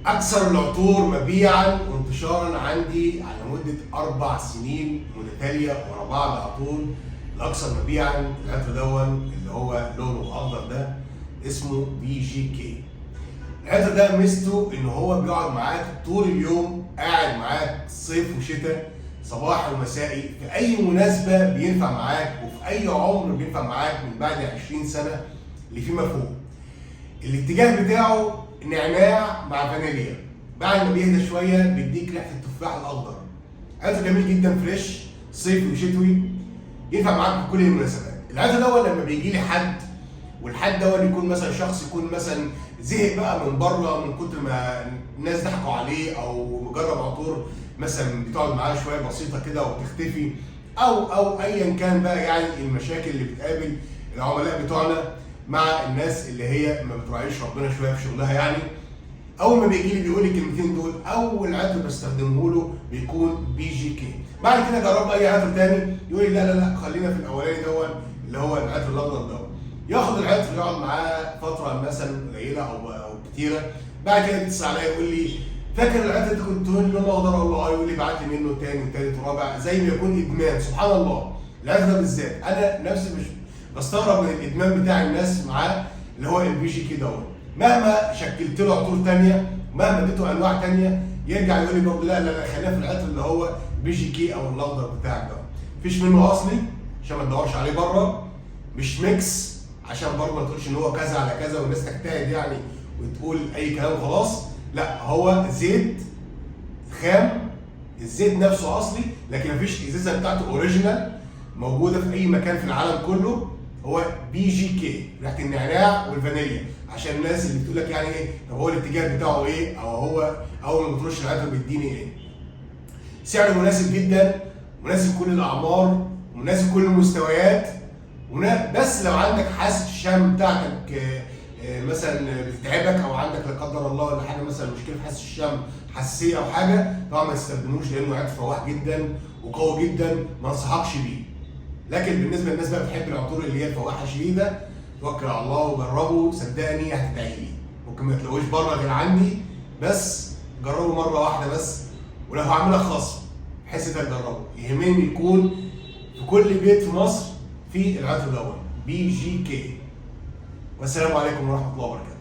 أكثر العطور مبيعا وانتشارا عندي على مدة 4 سنين متتالية ورا بعض عطور. الأكثر مبيعا العطر دون اللي هو لونه أخضر ده اسمه بي جي كي. العطر ده ميزته إن هو بيقعد معاك طول اليوم، قاعد معاك صيف وشتاء، صباح ومسائي، في أي مناسبة بينفع معاك، وفي أي عمر بينفع معاك من بعد 20 سنة لفيما فوق. الاتجاه بتاعه نعناع مع فانيليا، بعد ما بيهدى شويه بيديك ريحه التفاح الاخضر. عطر جميل جدا، فريش، صيفي وشتوي، ينفع معاك في كل المناسبات. العطر ده لما بيجي لي حد، والحد ده يكون مثلا شخص يكون مثلا زهق بقى من بره من كتر ما الناس ضحكوا عليه، او مجرب عطور مثلا بتقعد معاه شويه بسيطه كده وبتختفي، او ايا كان بقى يعني المشاكل اللي بتقابل العملاء بتوعنا مع الناس اللي هي ما بتراعيش ربنا شويه في شغلها. يعني اول ما بيجي لي بيقول لي الكلمتين دول، اول عطر بستخدمه له بيكون بي جي كي. بعد كده جرب اي عطر تاني يقول لي لا لا لا خلينا في الاولاني دون اللي هو العطر الاخضر دون. ياخد العطر يقعد معاه فتره مثلا قليله او كتيره، بعد كده يتصل عليا يقول لي فاكر العطر اللي كنت تقول لي لونه اخضر؟ اقول له اه، يقول لي بعت لي منه تاني وتالت ورابع زي ما يكون ادمان. سبحان الله، العطر ده بالذات انا نفسي مش بستغرب من الادمان بتاع الناس معاه اللي هو البي جي كي دوت. مهما شكلت له عطور ثانيه، مهما اديته انواع ثانيه، يرجع يقول لي برضه لا لا لا خلينا في العطر اللي هو بي جي كي او الاخضر بتاعك ده. مفيش منه اصلي عشان ما تدورش عليه بره، مش ميكس عشان برضه ما تقولش ان هو كذا على كذا والناس تجتهد يعني وتقول اي كلام خلاص. لا، هو زيت خام، الزيت نفسه اصلي، لكن مفيش ازازه بتاعته اوريجينال موجوده في اي مكان في العالم كله. هو بي جي كي، ريحه النعناع والفانيليا، عشان الناس اللي بتقول لك يعني ايه طب هو الاتجاه بتاعه ايه، او هو اول ما بترش العطر بيديني ايه. سعره مناسب جدا، مناسب كل الاعمار، مناسب كل المستويات. بس لو عندك حاسه الشم بتاعتك مثلا بتتعبك، او عندك لا قدر الله ولا حاجه مثلا مشكله في حاسه الشم، حساسيه او حاجه، طبعا ما تستخدموش لانه عطر فواح جدا وقوي جدا، ما انصحكش بيه. لكن بالنسبه للناس بقى بتحب العطور اللي هي الفواحه شديده، توكل على الله وجربه، صدقني هتدعي لي. ممكن ما تلاقوش بره غير عندي، بس جربه مره واحده بس، ولو هعملها خصم بحيث انك تجربه. يهمني يكون في كل بيت في مصر في العطر دوت بي جي كي. والسلام عليكم ورحمه الله وبركاته.